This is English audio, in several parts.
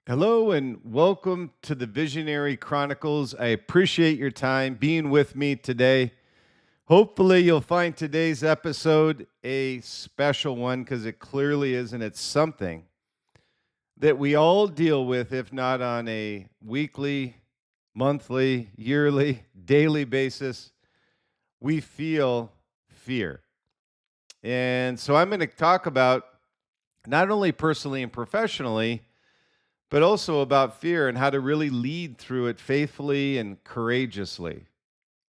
Hello and welcome to the Visionary Chronicles. I appreciate your time being with me today. Hopefully, you'll find today's episode a special one because it clearly is, and it's something that we all deal with, if not on a weekly, monthly, yearly, daily basis. We feel fear. And so I'm going to talk about not only personally and professionally, but also about fear and how to really lead through it faithfully and courageously.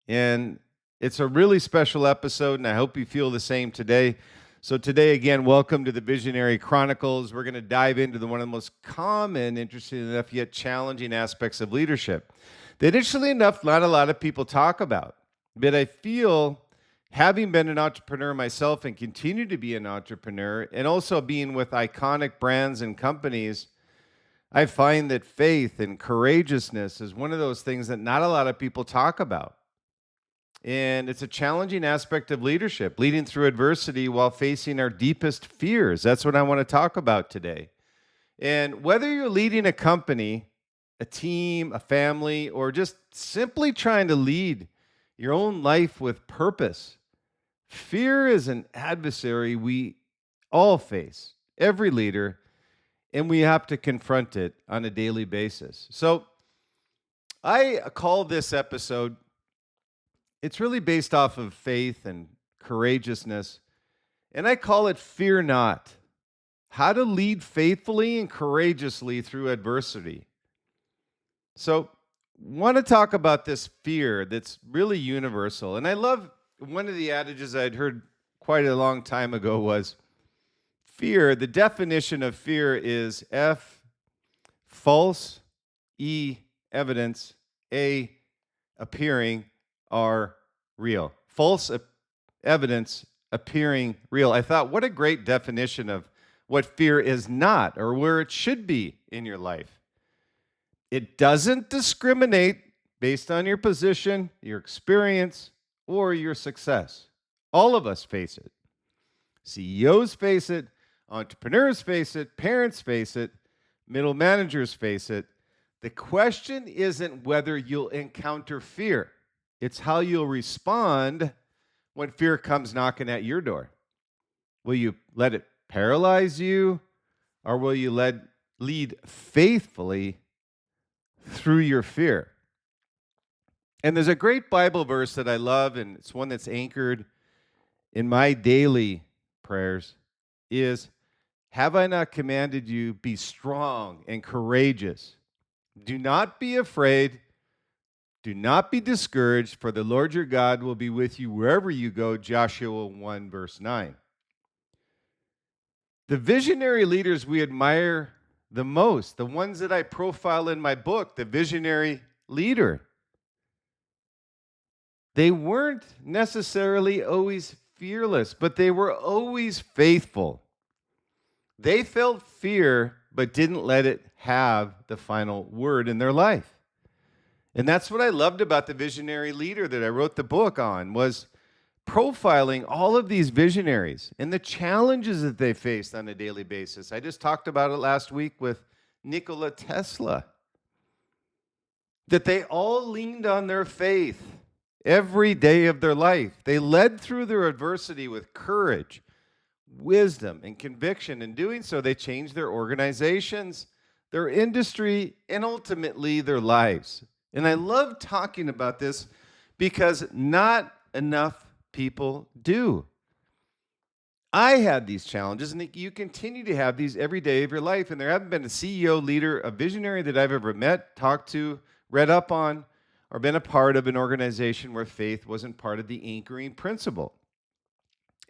And it's a really special episode, and I hope you feel the same today. So today, again, welcome to the Visionary Chronicles. We're going to dive into one of the most common, interesting enough, yet challenging aspects of leadership that, interestingly enough, not a lot of people talk about. But I feel, having been an entrepreneur myself and continue to be an entrepreneur, and also being with iconic brands and companies, I find that faith and courageousness is one of those things that not a lot of people talk about. And it's a challenging aspect of leadership, leading through adversity while facing our deepest fears. That's what I want to talk about today. And whether you're leading a company, a team, a family, or just simply trying to lead your own life with purpose, fear is an adversary we all face, every leader, and we have to confront it on a daily basis. So I call this episode, it's really based off of faith and courageousness, and I call it Fear Not: How to Lead Faithfully and Courageously Through Adversity. So want to talk about this fear that's really universal. And I love one of the adages I'd heard quite a long time ago was, fear, the definition of fear is F, false, E, evidence, A, appearing, R, real. False evidence appearing real. I thought, what a great definition of what fear is not, or where it should be in your life. It doesn't discriminate based on your position, your experience, or your success. All of us face it. CEOs face it. Entrepreneurs face it, parents face it, middle managers face it. The question isn't whether you'll encounter fear. It's how you'll respond when fear comes knocking at your door. Will you let it paralyze you, or will you lead faithfully through your fear? And there's a great Bible verse that I love, and it's one that's anchored in my daily prayers, is, have I not commanded you, be strong and courageous? Do not be afraid. Do not be discouraged, for the Lord your God will be with you wherever you go. Joshua 1, verse 9. The visionary leaders we admire the most, the ones that I profile in my book, The Visionary Leader, they weren't necessarily always fearless, but they were always faithful. They felt fear, but didn't let it have the final word in their life. And that's what I loved about The Visionary Leader that I wrote the book on, was profiling all of these visionaries and the challenges that they faced on a daily basis. I just talked about it last week with Nikola Tesla, that they all leaned on their faith every day of their life. They led through their adversity with courage, wisdom, and conviction. In doing so, they changed their organizations, their industry, and ultimately their lives. And I love talking about this because not enough people do. I had these challenges, and you continue to have these every day of your life. And there haven't been a CEO, leader, a visionary that I've ever met, talked to, read up on, or been a part of an organization where faith wasn't part of the anchoring principle.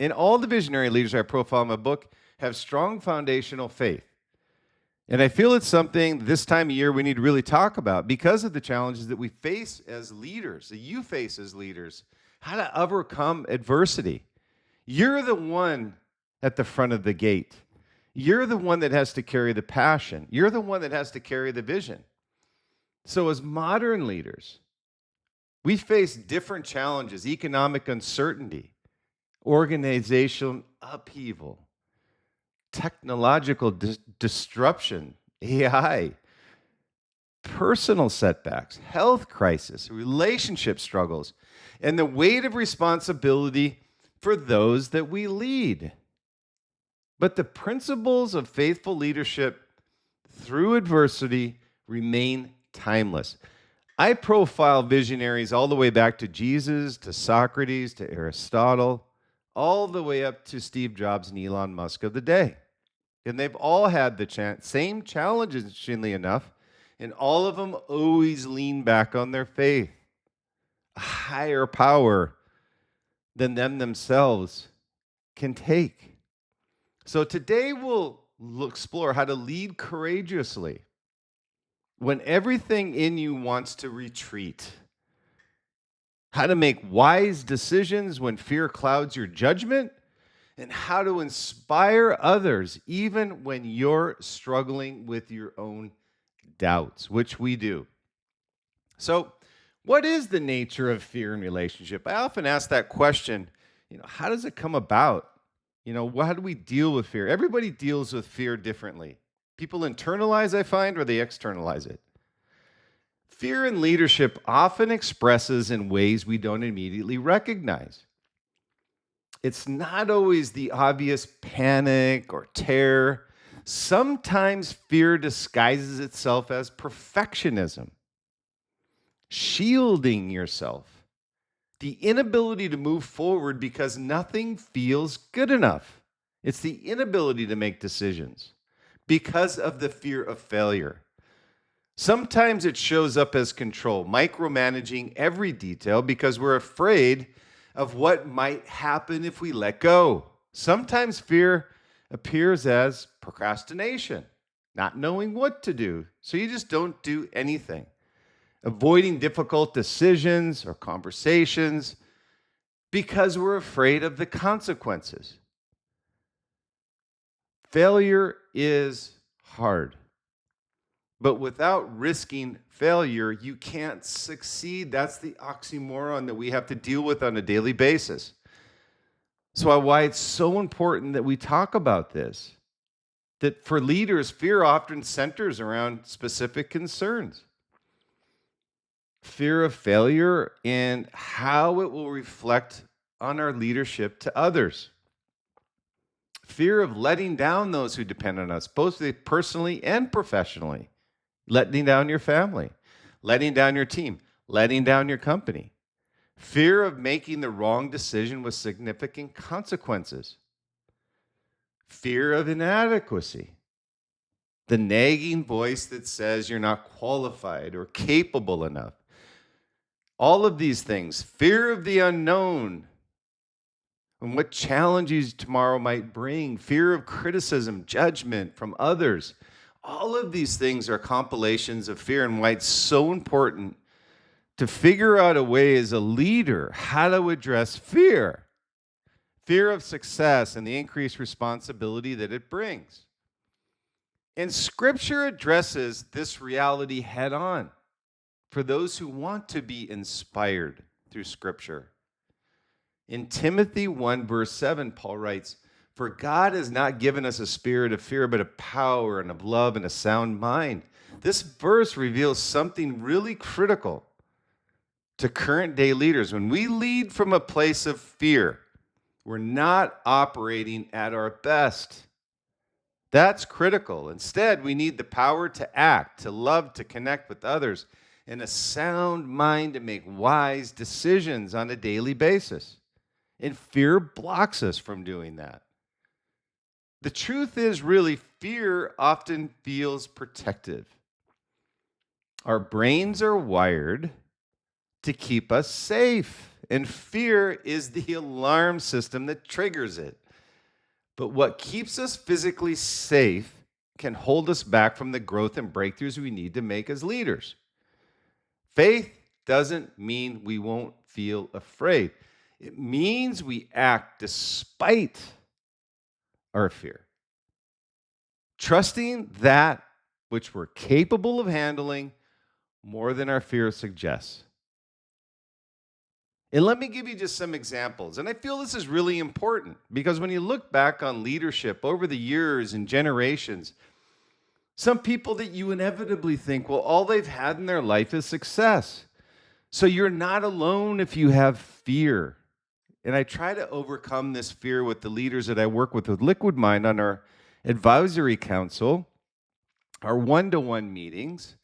And all the visionary leaders I profile in my book have strong foundational faith. And I feel it's something this time of year we need to really talk about because of the challenges that we face as leaders, that you face as leaders, how to overcome adversity. You're the one at the front of the gate. You're the one that has to carry the passion. You're the one that has to carry the vision. So as modern leaders, we face different challenges: economic uncertainty, organizational upheaval, technological disruption, AI, personal setbacks, health crisis, relationship struggles, and the weight of responsibility for those that we lead. But the principles of faithful leadership through adversity remain timeless. I profile visionaries all the way back to Jesus, to Socrates, to Aristotle, all the way up to Steve Jobs and Elon Musk of the day. And they've all had the same challenges, interestingly enough, and all of them always lean back on their faith. A higher power than them themselves can take. So today we'll explore how to lead courageously when everything in you wants to retreat, how to make wise decisions when fear clouds your judgment, and how to inspire others even when you're struggling with your own doubts, which we do. So, what is the nature of fear in relationship? I often ask that question, how does it come about? How do we deal with fear? Everybody deals with fear differently. People internalize, I find, or they externalize it. Fear in leadership often expresses in ways we don't immediately recognize. It's not always the obvious panic or terror. Sometimes fear disguises itself as perfectionism, shielding yourself, the inability to move forward because nothing feels good enough. It's the inability to make decisions because of the fear of failure. Sometimes it shows up as control, micromanaging every detail because we're afraid of what might happen if we let go. Sometimes fear appears as procrastination, not knowing what to do, so you just don't do anything. Avoiding difficult decisions or conversations because we're afraid of the consequences. Failure is hard. But without risking failure, you can't succeed. That's the oxymoron that we have to deal with on a daily basis. So why it's so important that we talk about this. That for leaders, fear often centers around specific concerns. Fear of failure and how it will reflect on our leadership to others. Fear of letting down those who depend on us, both personally and professionally. Letting down your family, letting down your team, letting down your company. Fear of making the wrong decision with significant consequences. Fear of inadequacy. The nagging voice that says you're not qualified or capable enough. All of these things. Fear of the unknown and what challenges tomorrow might bring. Fear of criticism, judgment from others. All of these things are compilations of fear, and why it's so important to figure out a way as a leader how to address fear. Fear of success and the increased responsibility that it brings. And Scripture addresses this reality head on for those who want to be inspired through Scripture. In Timothy 1, verse 7, Paul writes, "For God has not given us a spirit of fear, but of power and of love and a sound mind." This verse reveals something really critical to current day leaders. When we lead from a place of fear, we're not operating at our best. That's critical. Instead, we need the power to act, to love, to connect with others, and a sound mind to make wise decisions on a daily basis. And fear blocks us from doing that. The truth is, really, fear often feels protective. Our brains are wired to keep us safe, and fear is the alarm system that triggers it. But what keeps us physically safe can hold us back from the growth and breakthroughs we need to make as leaders. Faith doesn't mean we won't feel afraid. It means we act despite our fear, trusting that which we're capable of handling more than our fear suggests. And let me give you just some examples. And I feel this is really important because when you look back on leadership over the years and generations, Some people that you inevitably think, well, all they've had in their life is success. So you're not alone if you have fear. And I try to overcome this fear with the leaders that I work with Liquid Mind on our advisory council, our one-to-one meetings,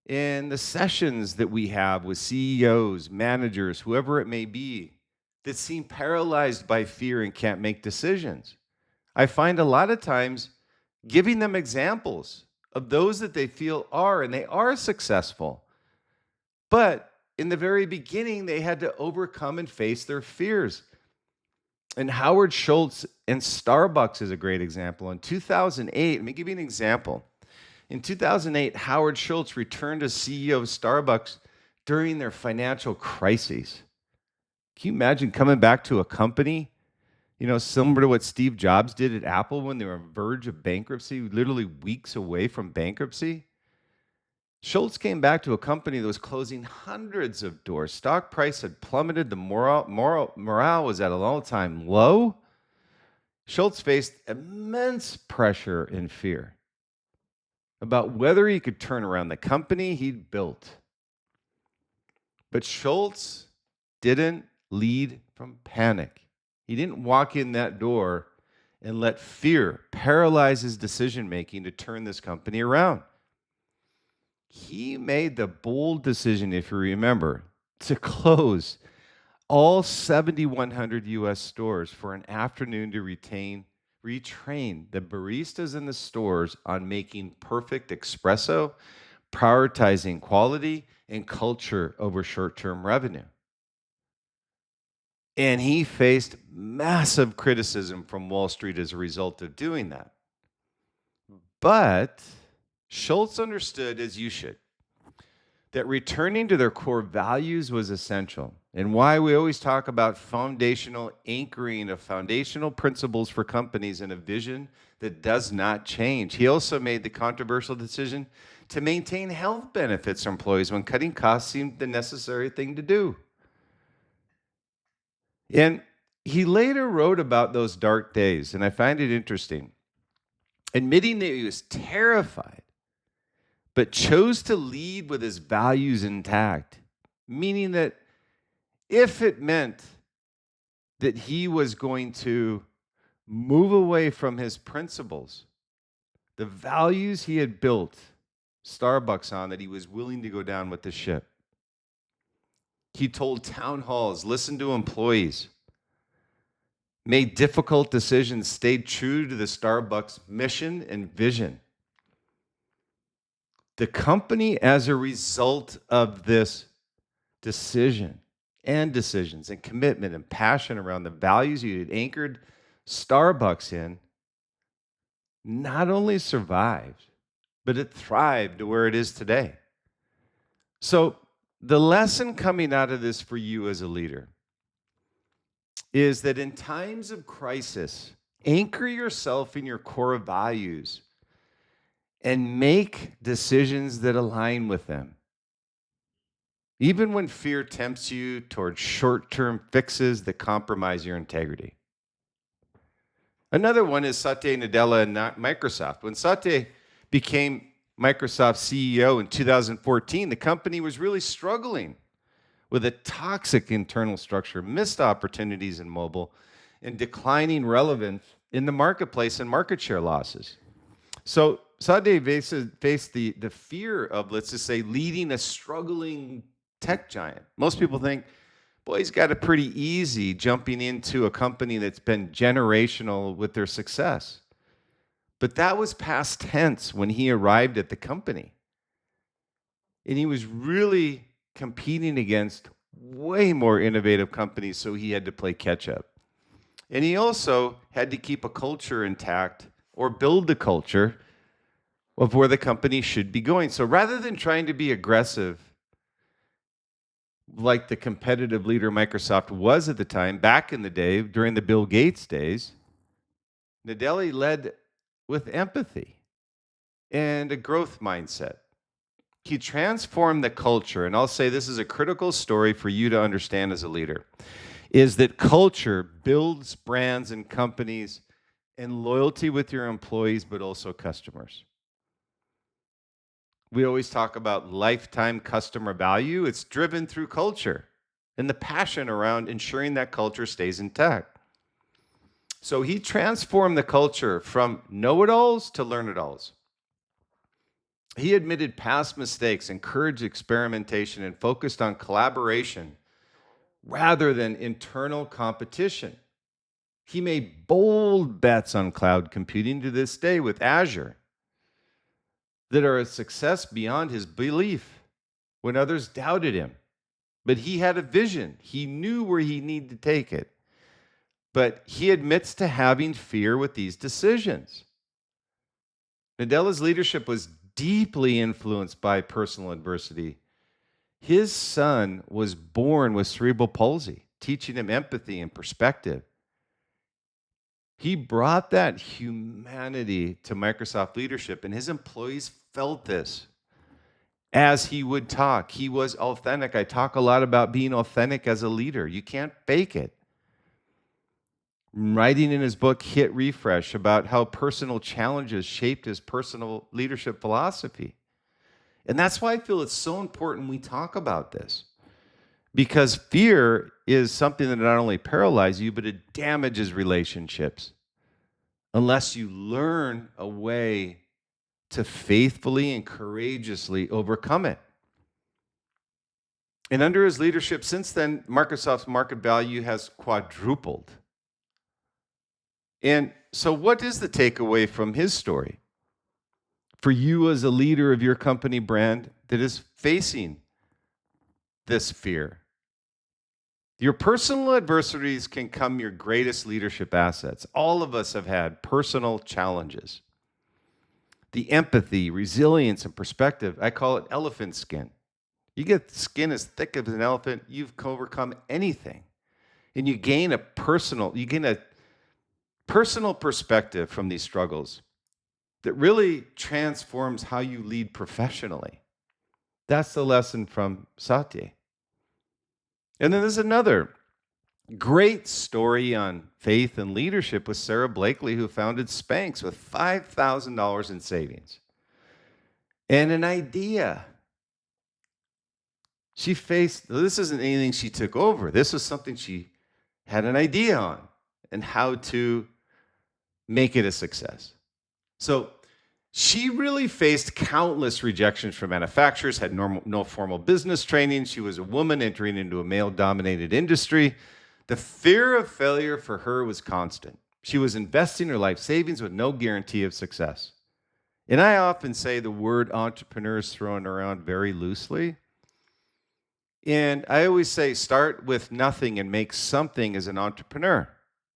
and the sessions that we have with CEOs, managers, whoever it may be, that seem paralyzed by fear and can't make decisions. I find a lot of times giving them examples of those that they feel are, and they are successful. But in the very beginning, they had to overcome and face their fears. And Howard Schultz and Starbucks is a great example. In 2008, let me give you an example. In 2008, Howard Schultz returned as CEO of Starbucks during their financial crises. Can you imagine coming back to a company, similar to what Steve Jobs did at Apple when they were on the verge of bankruptcy, literally weeks away from bankruptcy? Schultz came back to a company that was closing hundreds of doors. Stock price had plummeted. The morale was at an all-time low. Schultz faced immense pressure and fear about whether he could turn around the company he'd built. But Schultz didn't lead from panic. He didn't walk in that door and let fear paralyze his decision-making to turn this company around. He made the bold decision, if you remember, to close all 7,100 U.S. stores for an afternoon to retrain the baristas in the stores on making perfect espresso, prioritizing quality and culture over short-term revenue. And he faced massive criticism from Wall Street as a result of doing that. But Schultz understood, as you should, that returning to their core values was essential, and why we always talk about foundational anchoring of foundational principles for companies and a vision that does not change. He also made the controversial decision to maintain health benefits for employees when cutting costs seemed the necessary thing to do. And he later wrote about those dark days, and I find it interesting, admitting that he was terrified, but chose to lead with his values intact, meaning that if it meant that he was going to move away from his principles, the values he had built Starbucks on, that he was willing to go down with the ship. He told town halls, listened to employees, made difficult decisions, stayed true to the Starbucks mission and vision. The company, as a result of this decisions and commitment and passion around the values you had anchored Starbucks in, not only survived, but it thrived to where it is today. So the lesson coming out of this for you as a leader is that in times of crisis, anchor yourself in your core values and make decisions that align with them. Even when fear tempts you towards short-term fixes that compromise your integrity. Another one is Satya Nadella and Microsoft. When Satya became Microsoft's CEO in 2014, the company was really struggling with a toxic internal structure, missed opportunities in mobile, and declining relevance in the marketplace and market share losses. So Satya faced the fear of, let's just say, leading a struggling tech giant. Most people think, boy, he's got it pretty easy jumping into a company that's been generational with their success. But that was past tense when he arrived at the company. And he was really competing against way more innovative companies, so he had to play catch up. And he also had to keep a culture intact or build the culture of where the company should be going. So rather than trying to be aggressive like the competitive leader Microsoft was at the time, back in the day, during the Bill Gates days, Nadella led with empathy and a growth mindset. He transformed the culture, and I'll say this is a critical story for you to understand as a leader, is that culture builds brands and companies and loyalty with your employees, but also customers. We always talk about lifetime customer value. It's driven through culture and the passion around ensuring that culture stays intact. So he transformed the culture from know-it-alls to learn-it-alls. He admitted past mistakes, encouraged experimentation, and focused on collaboration rather than internal competition. He made bold bets on cloud computing to this day with Azure that are a success beyond his belief when others doubted him. But he had a vision. He knew where he needed to take it. But he admits to having fear with these decisions. Nadella's leadership was deeply influenced by personal adversity. His son was born with cerebral palsy, teaching him empathy and perspective. He brought that humanity to Microsoft leadership, and his employees felt this. As he would talk, he was authentic. I talk a lot about being authentic as a leader. You can't fake it. Writing in his book, Hit Refresh, about how personal challenges shaped his personal leadership philosophy. And that's why I feel it's so important we talk about this. Because fear is something that not only paralyzes you, but it damages relationships unless you learn a way to faithfully and courageously overcome it. And under his leadership, since then, Microsoft's market value has quadrupled. And so what is the takeaway from his story for you as a leader of your company brand that is facing this fear? Your personal adversities can become your greatest leadership assets. All of us have had personal challenges. The empathy, resilience, and perspective, I call it elephant skin. You get skin as thick as an elephant, you've overcome anything. And you gain a personal perspective from these struggles that really transforms how you lead professionally. That's the lesson from Satya. And then there's another great story on faith and leadership with Sarah Blakely, who founded Spanx with $5,000 in savings and an idea. She faced, this isn't anything she took over. This was something she had an idea on and how to make it a success. So she really faced countless rejections from manufacturers, had no formal business training. She was a woman entering into a male-dominated industry. The fear of failure for her was constant. She was investing her life savings with no guarantee of success. And I often say the word entrepreneur is thrown around very loosely. And I always say start with nothing and make something as an entrepreneur.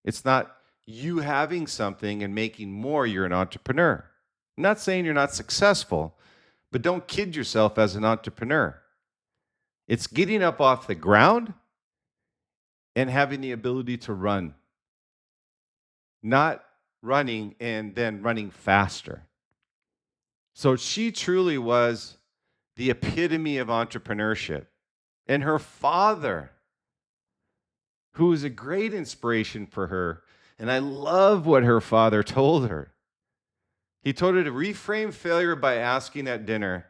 It's not you having something and making more, you're an entrepreneur. I'm not saying you're not successful, but don't kid yourself as an entrepreneur. It's getting up off the ground and having the ability to run, not running and then running faster. So she truly was the epitome of entrepreneurship. And her father, who was a great inspiration for her, and I love what her father told her. He told her to reframe failure by asking at dinner,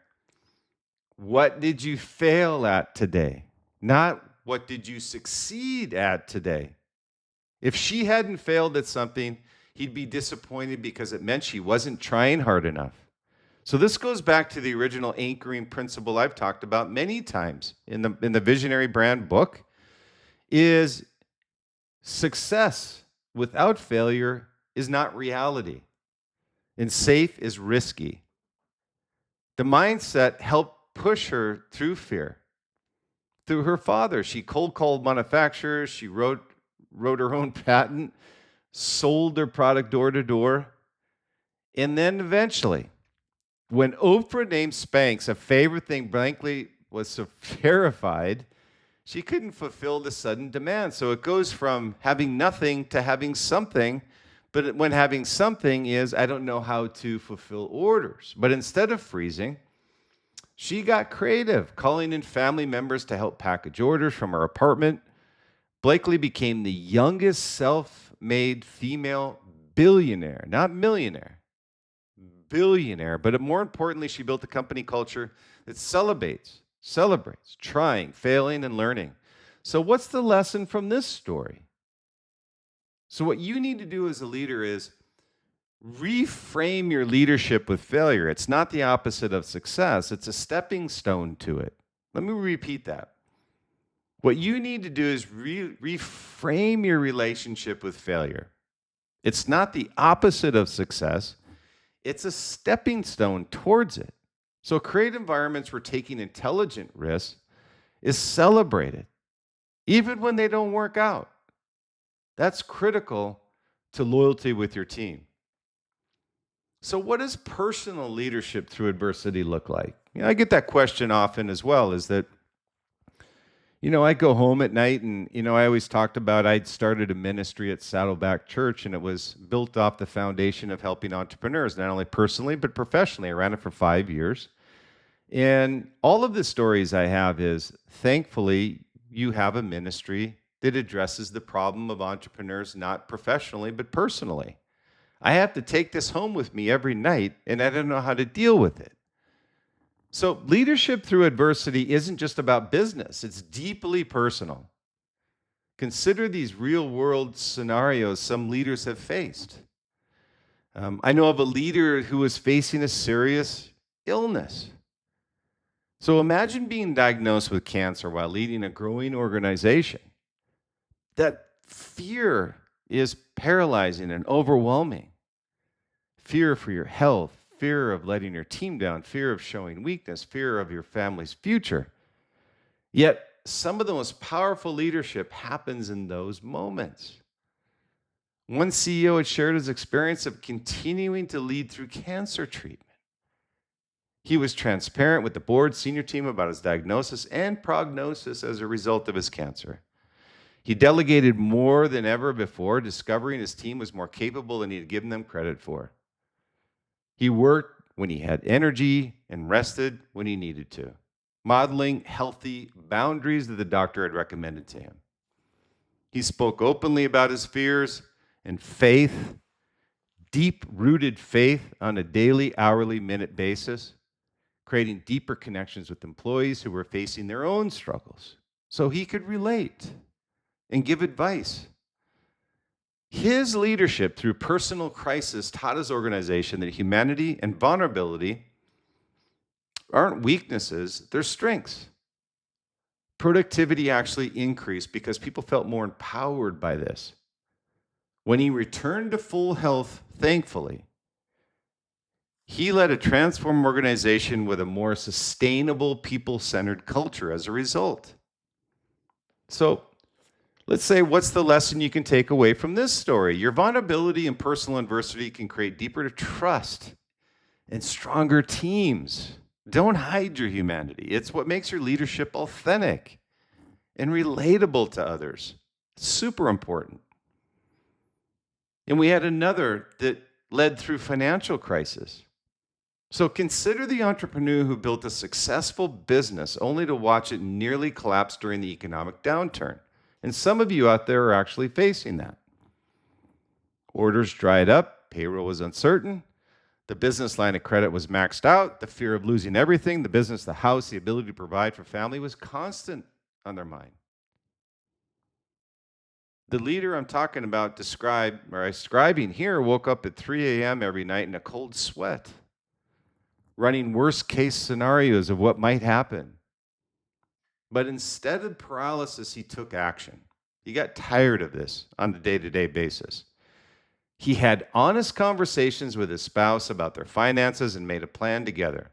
what did you fail at today? Not what did you succeed at today? If she hadn't failed at something, he'd be disappointed because it meant she wasn't trying hard enough. So this goes back to the original anchoring principle I've talked about many times in the Visionary brand book, is success without failure is not reality. And safe is risky. The mindset helped push her through fear. Through her father, she cold called manufacturers, she wrote her own patent, sold her product door to door, and then eventually, when Oprah named Spanx a favorite thing, Blankley was so terrified, she couldn't fulfill the sudden demand. So it goes from having nothing to having something. But when having something is, I don't know how to fulfill orders. But instead of freezing, she got creative, calling in family members to help package orders from her apartment. Blakely became the youngest self-made female billionaire, not millionaire, billionaire, but more importantly, she built a company culture that celebrates trying, failing, and learning. So what's the lesson from this story? So what you need to do as a leader is reframe your leadership with failure. It's not the opposite of success, it's a stepping stone to it. Let me repeat that. What you need to do is reframe your relationship with failure. It's not the opposite of success, it's a stepping stone towards it. So create environments where taking intelligent risks is celebrated, even when they don't work out. That's critical to loyalty with your team. So what does personal leadership through adversity look like? I get that question often as well, is that, I go home at night and, I always talked about I'd started a ministry at Saddleback Church, and it was built off the foundation of helping entrepreneurs, not only personally, but professionally. I ran it for 5 years. And all of the stories I have is, thankfully, you have a ministry that addresses the problem of entrepreneurs, not professionally, but personally. I have to take this home with me every night, and I don't know how to deal with it. So leadership through adversity isn't just about business. It's deeply personal. Consider these real-world scenarios some leaders have faced. I know of a leader who was facing a serious illness. So imagine being diagnosed with cancer while leading a growing organization. That fear is paralyzing and overwhelming. Fear for your health, fear of letting your team down, fear of showing weakness, fear of your family's future. Yet, some of the most powerful leadership happens in those moments. One CEO had shared his experience of continuing to lead through cancer treatment. He was transparent with the board senior team about his diagnosis and prognosis as a result of his cancer. He delegated more than ever before, discovering his team was more capable than he had given them credit for. He worked when he had energy and rested when he needed to, modeling healthy boundaries that the doctor had recommended to him. He spoke openly about his fears and faith, deep-rooted faith on a daily, hourly, minute basis, creating deeper connections with employees who were facing their own struggles so he could relate and give advice. His leadership through personal crisis taught his organization that humanity and vulnerability aren't weaknesses, they're strengths. Productivity actually increased because people felt more empowered by this. When he returned to full health, thankfully, he led a transformed organization with a more sustainable, people-centered culture as a result. So, let's say, what's the lesson you can take away from this story? Your vulnerability and personal adversity can create deeper trust and stronger teams. Don't hide your humanity. It's what makes your leadership authentic and relatable to others. It's super important. And we had another that led through financial crisis. So consider the entrepreneur who built a successful business only to watch it nearly collapse during the economic downturn. And some of you out there are actually facing that. Orders dried up, payroll was uncertain, the business line of credit was maxed out, the fear of losing everything, the business, the house, the ability to provide for family was constant on their mind. The leader I'm talking about describing here woke up at 3 a.m. every night in a cold sweat, running worst case scenarios of what might happen. But instead of paralysis, he took action. He got tired of this on a day-to-day basis. He had honest conversations with his spouse about their finances and made a plan together.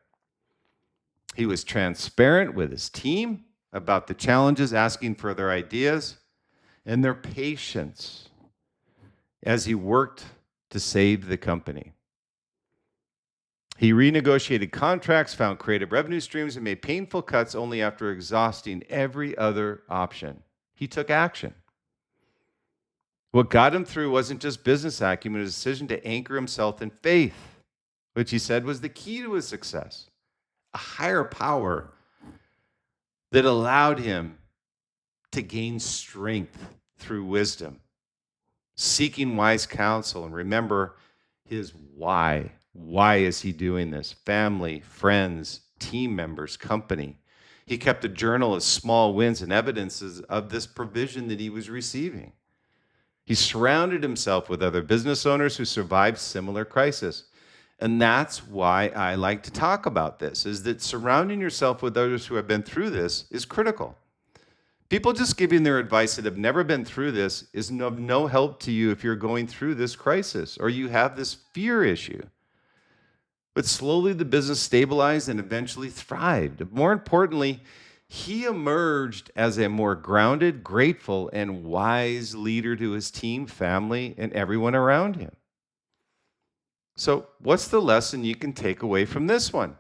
He was transparent with his team about the challenges, asking for their ideas and their patience as he worked to save the company. He renegotiated contracts, found creative revenue streams, and made painful cuts only after exhausting every other option. He took action. What got him through wasn't just business acumen, it was a decision to anchor himself in faith, which he said was the key to his success. A higher power that allowed him to gain strength through wisdom, seeking wise counsel, and remember his why Why is he doing this? Family, friends, team members, company. He kept a journal of small wins and evidences of this provision that he was receiving. He surrounded himself with other business owners who survived similar crises. And that's why I like to talk about this, is that surrounding yourself with others who have been through this is critical. People just giving their advice that have never been through this is of no help to you if you're going through this crisis or you have this fear issue. But slowly the business stabilized and eventually thrived. More importantly, he emerged as a more grounded, grateful, and wise leader to his team, family, and everyone around him. So, what's the lesson you can take away from this one?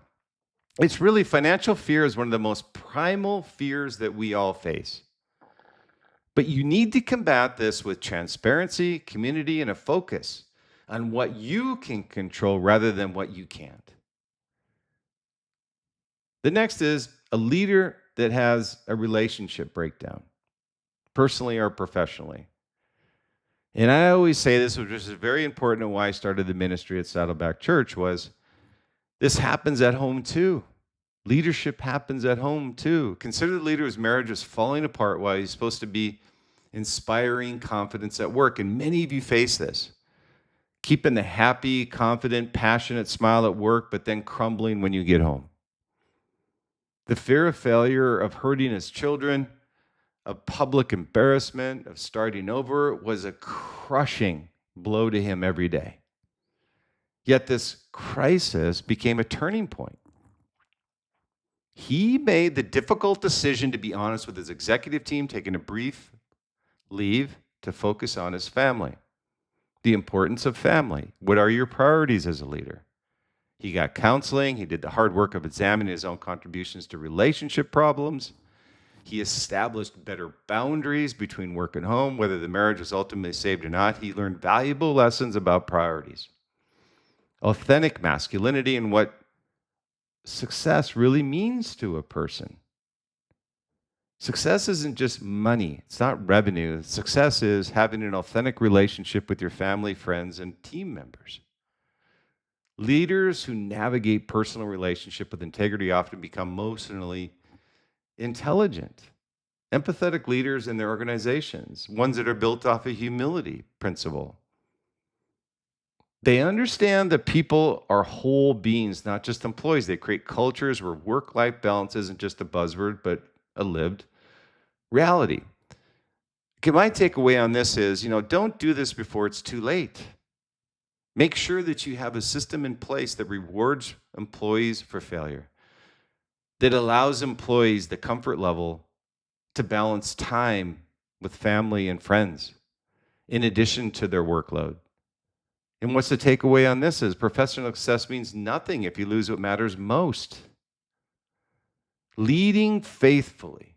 It's really financial fear is one of the most primal fears that we all face. But you need to combat this with transparency, community, and a focus on what you can control rather than what you can't. The next is a leader that has a relationship breakdown, personally or professionally. And I always say this, which is very important and why I started the ministry at Saddleback Church, was this happens at home too. Leadership happens at home too. Consider the leader whose marriage is falling apart while he's supposed to be inspiring confidence at work. And many of you face this. Keeping the happy, confident, passionate smile at work, but then crumbling when you get home. The fear of failure, of hurting his children, of public embarrassment, of starting over was a crushing blow to him every day. Yet this crisis became a turning point. He made the difficult decision to be honest with his executive team, taking a brief leave to focus on his family. The importance of family. What are your priorities as a leader? He got counseling. He did the hard work of examining his own contributions to relationship problems. He established better boundaries between work and home, whether the marriage was ultimately saved or not. He learned valuable lessons about priorities, authentic masculinity, and what success really means to a person. Success isn't just money. It's not revenue. Success is having an authentic relationship with your family, friends, and team members. Leaders who navigate personal relationship with integrity often become emotionally intelligent, empathetic leaders in their organizations, ones that are built off a humility principle. They understand that people are whole beings, not just employees. They create cultures where work-life balance isn't just a buzzword, but a lived reality. Okay, my takeaway on this is, don't do this before it's too late. Make sure that you have a system in place that rewards employees for failure, that allows employees the comfort level to balance time with family and friends in addition to their workload. And what's the takeaway on this is professional success means nothing if you lose what matters most. Leading faithfully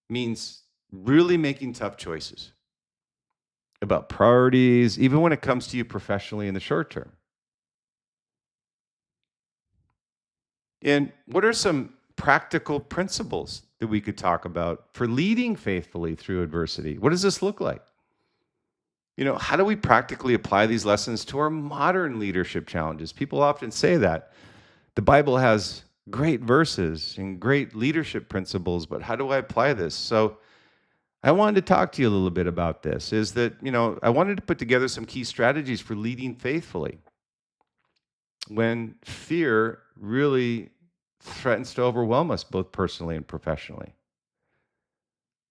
means really making tough choices about priorities, even when it comes to you professionally in the short term. And what are some practical principles that we could talk about for leading faithfully through adversity? What does this look like? How do we practically apply these lessons to our modern leadership challenges? People often say that. The Bible has great verses and great leadership principles, but how do I apply this? So I wanted to talk to you a little bit about this, is that, I wanted to put together some key strategies for leading faithfully when fear really threatens to overwhelm us both personally and professionally.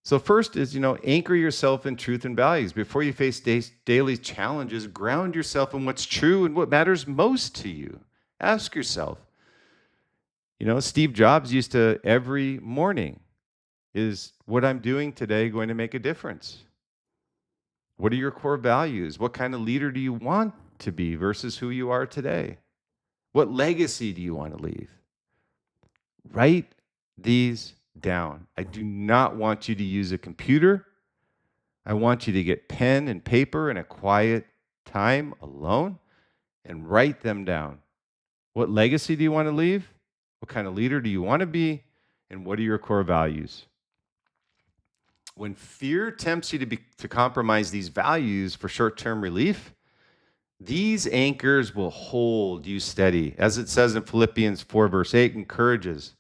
So first is, anchor yourself in truth and values. Before you face daily challenges, ground yourself in what's true and what matters most to you. Ask yourself, Steve Jobs used to every morning, is what I'm doing today going to make a difference? What are your core values? What kind of leader do you want to be versus who you are today? What legacy do you want to leave? Write these down. I do not want you to use a computer. I want you to get pen and paper and a quiet time alone and write them down. What legacy do you want to leave? What kind of leader do you want to be? And what are your core values? When fear tempts you to compromise these values for short-term relief, These anchors will hold you steady. As it says in Philippians 4, verse 8, encourages.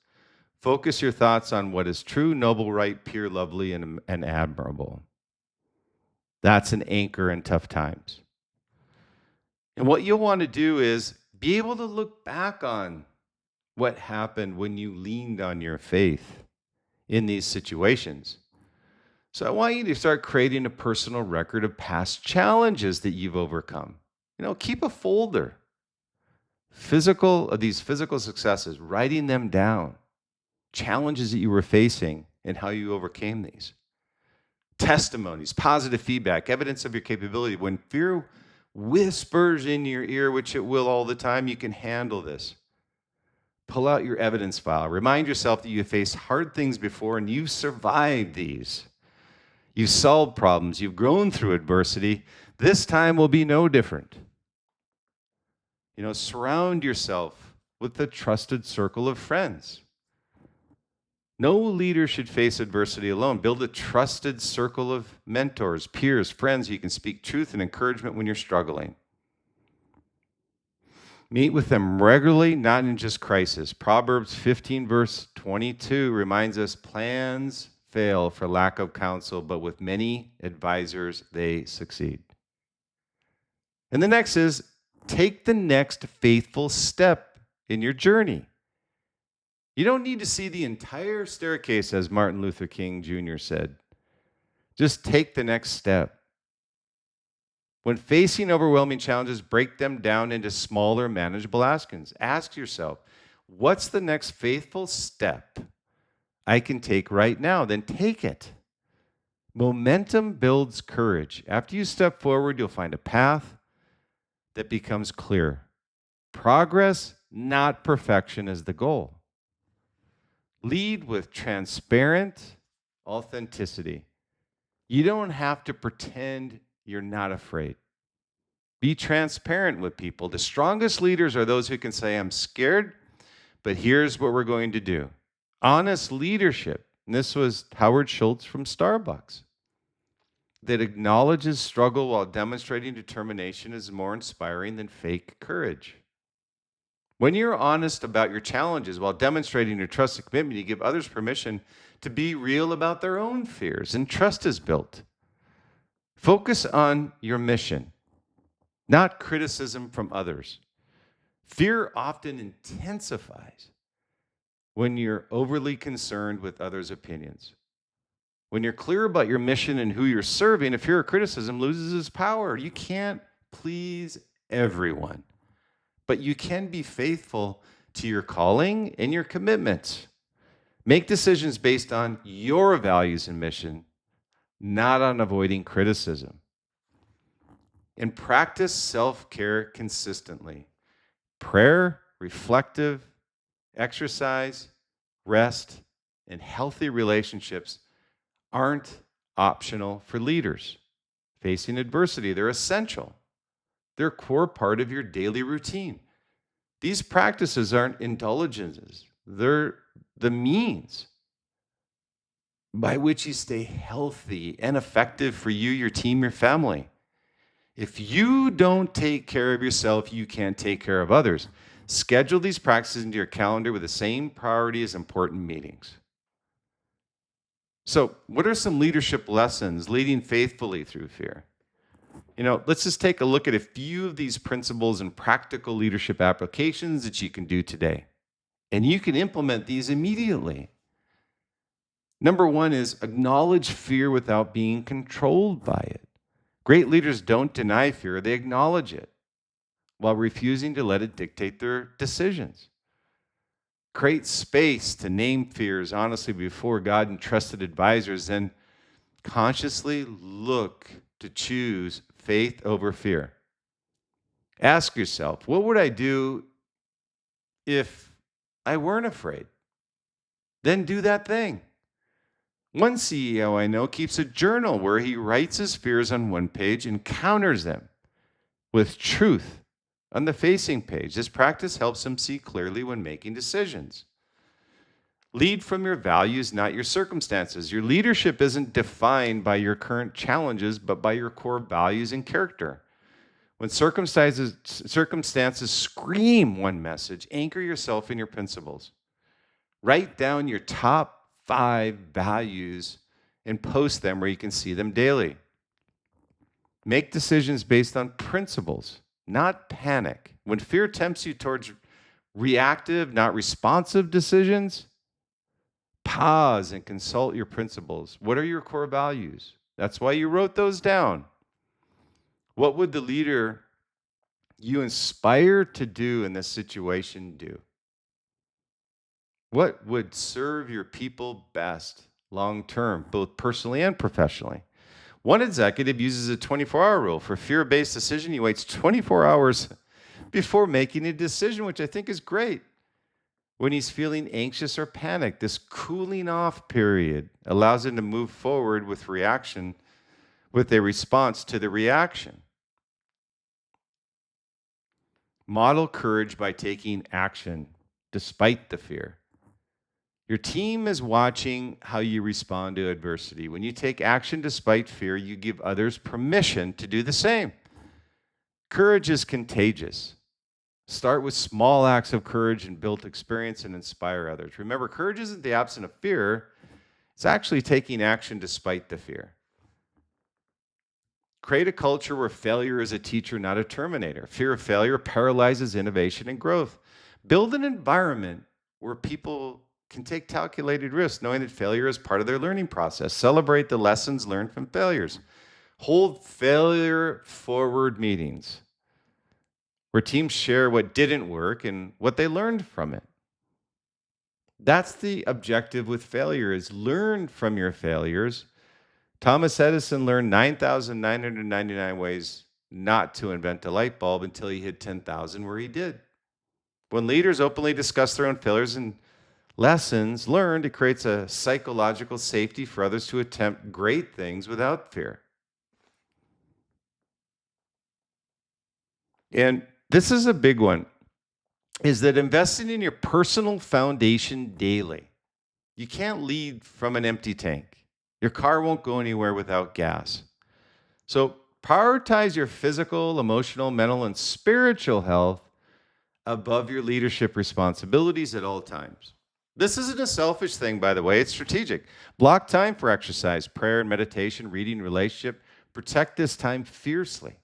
Focus your thoughts on what is true, noble, right, pure, lovely, and admirable. That's an anchor in tough times. And what you'll want to do is be able to look back on what happened when you leaned on your faith in these situations. So I want you to start creating a personal record of past challenges that you've overcome. Keep a folder of these physical successes, writing them down, challenges that you were facing and how you overcame these. Testimonies, positive feedback, evidence of your capability. When fear whispers in your ear, which it will all the time, you can handle this. Pull out your evidence file. Remind yourself that you have faced hard things before and you've survived these. You've solved problems. You've grown through adversity. This time will be no different. Surround yourself with a trusted circle of friends. No leader should face adversity alone. Build a trusted circle of mentors, peers, friends you can speak truth and encouragement when you're struggling. Meet with them regularly, not in just crisis. Proverbs 15, verse 22 reminds us plans fail for lack of counsel, but with many advisors, they succeed. And the next is take the next faithful step in your journey. You don't need to see the entire staircase, as Martin Luther King Jr. said. Just take the next step. When facing overwhelming challenges, break them down into smaller, manageable actions. Ask yourself, what's the next faithful step I can take right now? Then take it. Momentum builds courage. After you step forward, you'll find a path that becomes clear. Progress, not perfection, is the goal. Lead with transparent authenticity. You don't have to pretend you're not afraid. Be transparent with people. The strongest leaders are those who can say, I'm scared, but here's what we're going to do. Honest leadership. And this was Howard Schultz from Starbucks. That acknowledges struggle while demonstrating determination is more inspiring than fake courage. When you're honest about your challenges while demonstrating your trust and commitment, you give others permission to be real about their own fears, and trust is built. Focus on your mission, not criticism from others. Fear often intensifies when you're overly concerned with others' opinions. When you're clear about your mission and who you're serving, a fear of criticism loses its power. You can't please everyone, but you can be faithful to your calling and your commitments. Make decisions based on your values and mission, not on avoiding criticism. And practice self-care consistently. Prayer, reflective, exercise, rest, and healthy relationships aren't optional for leaders facing adversity. They're essential. They're a core part of your daily routine. These practices aren't indulgences. They're the means by which you stay healthy and effective for you, your team, your family. If you don't take care of yourself, you can't take care of others. Schedule these practices into your calendar with the same priority as important meetings. So, what are some leadership lessons leading faithfully through fear? Let's just take a look at a few of these principles and practical leadership applications that you can do today. And you can implement these immediately. Number one is acknowledge fear without being controlled by it. Great leaders don't deny fear, they acknowledge it while refusing to let it dictate their decisions. Create space to name fears honestly before God and trusted advisors, then consciously look to choose faith over fear. Ask yourself, what would I do if I weren't afraid? Then do that thing. One CEO I know keeps a journal where he writes his fears on one page and counters them with truth on the facing page. This practice helps him see clearly when making decisions. Lead from your values, not your circumstances. Your leadership isn't defined by your current challenges, but by your core values and character. When circumstances scream one message, anchor yourself in your principles. Write down your top 5 values and post them where you can see them daily. Make decisions based on principles, not panic. When fear tempts you towards reactive, not responsive decisions, pause and consult your principles. What are your core values? That's why you wrote those down. What would the leader you inspire to do in this situation do? What would serve your people best long term, both personally and professionally? One executive uses a 24-hour rule. For fear-based decision, he waits 24 hours before making a decision, which I think is great. When he's feeling anxious or panicked, this cooling off period allows him to move forward with a response to the reaction. Model courage by taking action despite the fear. Your team is watching how you respond to adversity. When you take action despite fear, you give others permission to do the same. Courage is contagious. Start with small acts of courage and build experience and inspire others. Remember, courage isn't the absence of fear. It's actually taking action despite the fear. Create a culture where failure is a teacher, not a terminator. Fear of failure paralyzes innovation and growth. Build an environment where people can take calculated risks, knowing that failure is part of their learning process. Celebrate the lessons learned from failures. Hold failure-forward meetings where teams share what didn't work and what they learned from it. That's the objective with failure, is learn from your failures. Thomas Edison learned 9,999 ways not to invent a light bulb until he hit 10,000 where he did. When leaders openly discuss their own failures and lessons learned, it creates a psychological safety for others to attempt great things without fear. And this is a big one, is that investing in your personal foundation daily. You can't lead from an empty tank. Your car won't go anywhere without gas. So prioritize your physical, emotional, mental, and spiritual health above your leadership responsibilities at all times. This isn't a selfish thing, by the way. It's strategic. Block time for exercise, prayer and meditation, reading, relationship. Protect this time fiercely.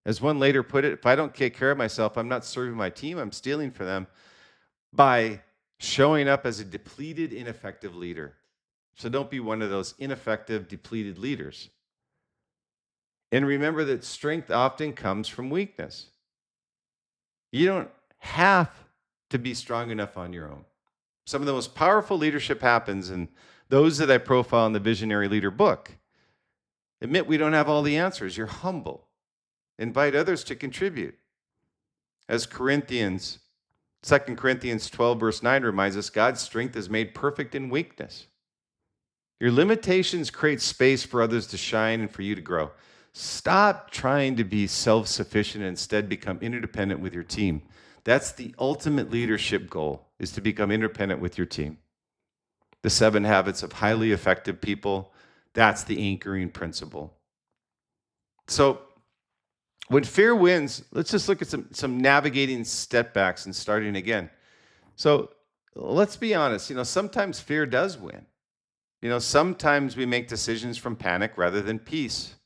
As one later put it, if I don't take care of myself, I'm not serving my team, I'm stealing from them by showing up as a depleted, ineffective leader. So don't be one of those ineffective, depleted leaders. And remember that strength often comes from weakness. You don't have to be strong enough on your own. Some of the most powerful leadership happens in those that I profile in the Visionary Leader book. Admit we don't have all the answers. You're humble. Invite others to contribute. As 2 Corinthians 12, verse 9 reminds us, God's strength is made perfect in weakness. Your limitations create space for others to shine and for you to grow. Stop trying to be self-sufficient and instead become interdependent with your team. That's the ultimate leadership goal, is to become interdependent with your team. The 7 habits of highly effective people, that's the anchoring principle. So when fear wins, let's just look at some navigating step backs and starting again. So let's be honest, sometimes fear does win. Sometimes we make decisions from panic rather than peace.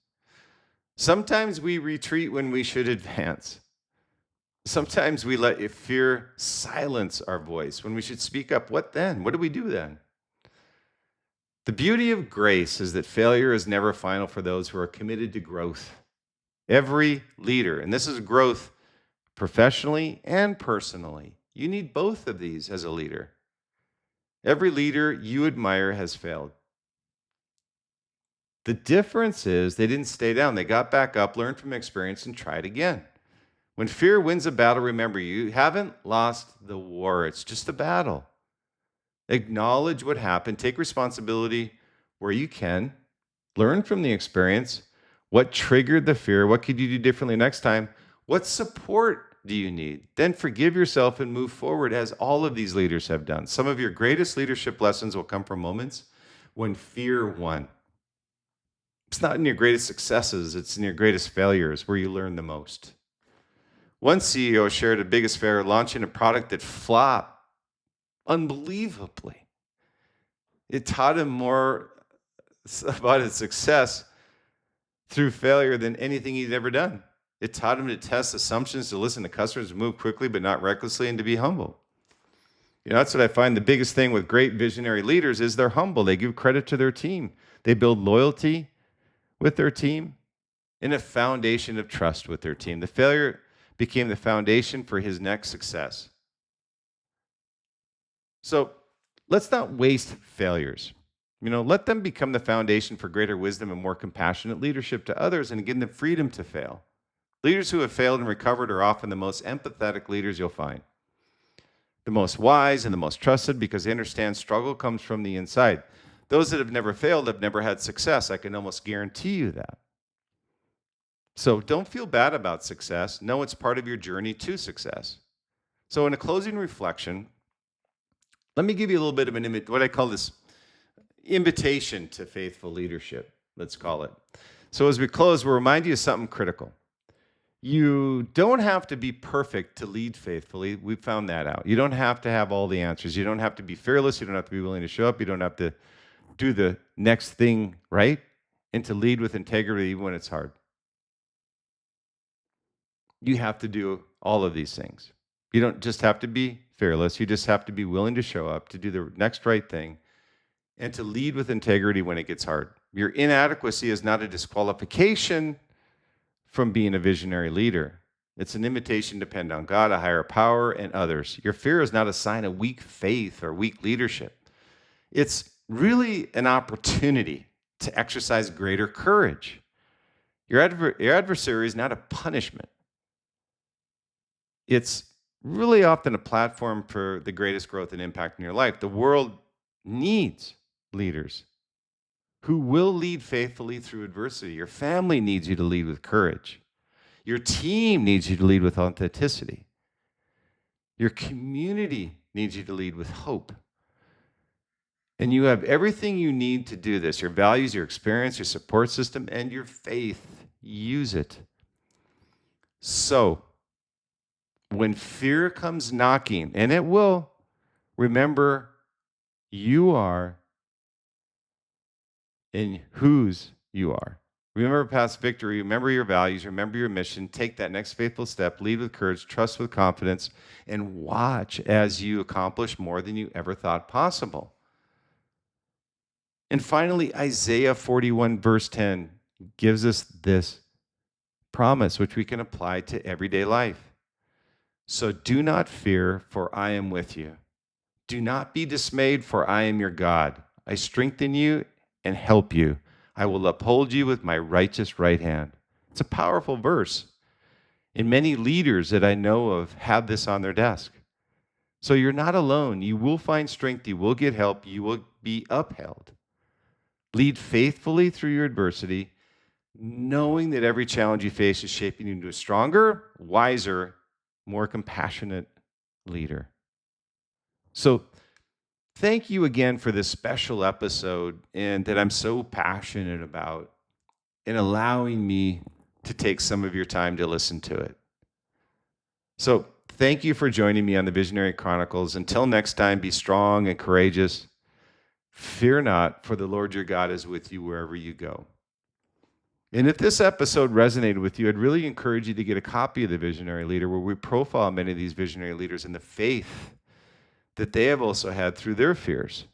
Sometimes we retreat when we should advance. Sometimes we let fear silence our voice when we should speak up. What then? What do we do then? The beauty of grace is that failure is never final for those who are committed to growth. Every leader, and this is growth professionally and personally, you need both of these as a leader. Every leader you admire has failed. The difference is they didn't stay down. They got back up, learned from experience, and tried again. When fear wins a battle, remember, you haven't lost the war. It's just a battle. Acknowledge what happened. Take responsibility where you can. Learn from the experience. What triggered the fear? What could you do differently next time? What support do you need? Then forgive yourself and move forward, as all of these leaders have done. Some of your greatest leadership lessons will come from moments when fear won. It's not in your greatest successes, it's in your greatest failures where you learn the most. One CEO shared a biggest failure launching a product that flopped unbelievably. It taught him more about his success through failure than anything he'd ever done. It taught him to test assumptions, to listen to customers, to move quickly but not recklessly, and to be humble. That's what I find the biggest thing with great visionary leaders is they're humble. They give credit to their team. They build loyalty with their team and a foundation of trust with their team. The failure became the foundation for his next success. So let's not waste failures. Let them become the foundation for greater wisdom and more compassionate leadership to others and give them freedom to fail. Leaders who have failed and recovered are often the most empathetic leaders you'll find. The most wise and the most trusted because they understand struggle comes from the inside. Those that have never failed have never had success. I can almost guarantee you that. So don't feel bad about success. Know it's part of your journey to success. So in a closing reflection, let me give you a little bit of what I call this invitation to faithful leadership, let's call it. So as we close, we'll remind you of something critical. You don't have to be perfect to lead faithfully. We found that out. You don't have to have all the answers. You don't have to be fearless. You don't have to be willing to show up. You don't have to do the next thing right and to lead with integrity even when it's hard. You have to do all of these things. You don't just have to be fearless. You just have to be willing to show up, to do the next right thing, and to lead with integrity when it gets hard. Your inadequacy is not a disqualification from being a visionary leader. It's an invitation to depend on God, a higher power, and others. Your fear is not a sign of weak faith or weak leadership. It's really an opportunity to exercise greater courage. Your adversary is not a punishment. It's really often a platform for the greatest growth and impact in your life. The world needs leaders who will lead faithfully through adversity. Your family needs you to lead with courage. Your team needs you to lead with authenticity. Your community needs you to lead with hope. And you have everything you need to do this: your values, your experience, your support system, and your faith. Use it. So, when fear comes knocking, and it will, remember you are in whose you are. Remember past victory, remember your values, remember your mission, take that next faithful step, lead with courage, trust with confidence, and watch as you accomplish more than you ever thought possible. And finally, Isaiah 41 verse 10 gives us this promise, which we can apply to everyday life. So do not fear, for I am with you. Do not be dismayed, for I am your God. I strengthen you and help you. I will uphold you with my righteous right hand. It's a powerful verse. And many leaders that I know of have this on their desk. So you're not alone. You will find strength. You will get help. You will be upheld. Lead faithfully through your adversity, knowing that every challenge you face is shaping you into a stronger, wiser, more compassionate leader. So thank you again for this special episode and that I'm so passionate about, and allowing me to take some of your time to listen to it. So thank you for joining me on the Visionary Chronicles. Until next time, be strong and courageous. Fear not, for the Lord your God is with you wherever you go. And if this episode resonated with you, I'd really encourage you to get a copy of The Visionary Leader, where we profile many of these visionary leaders and the faith that they have also had through their fears.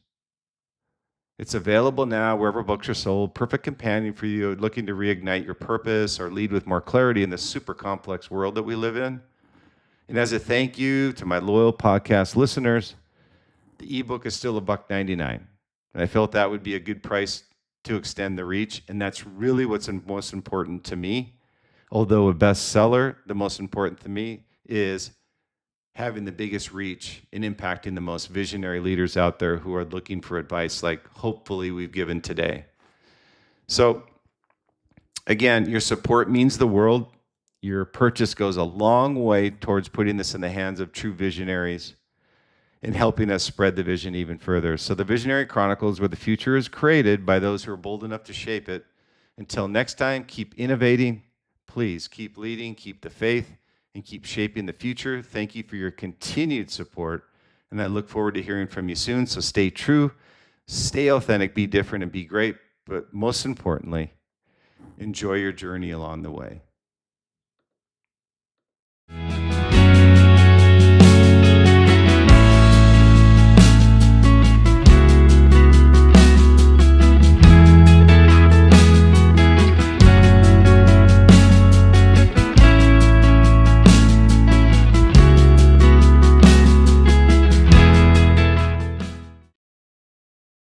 It's available now wherever books are sold. Perfect companion for you looking to reignite your purpose or lead with more clarity in this super complex world that we live in. And as a thank you to my loyal podcast listeners, the ebook is still $1.99. And I felt that would be a good price to extend the reach. And that's really what's most important to me. Although a bestseller, the most important to me is having the biggest reach and impacting the most visionary leaders out there who are looking for advice like hopefully we've given today. So again, your support means the world. Your purchase goes a long way towards putting this in the hands of true visionaries and helping us spread the vision even further. So the Visionary Chronicles, where the future is created by those who are bold enough to shape it. Until next time, keep innovating. Please keep leading, keep the faith, and keep shaping the future. Thank you for your continued support, and I look forward to hearing from you soon. So stay true, stay authentic, be different, and be great. But most importantly, enjoy your journey along the way.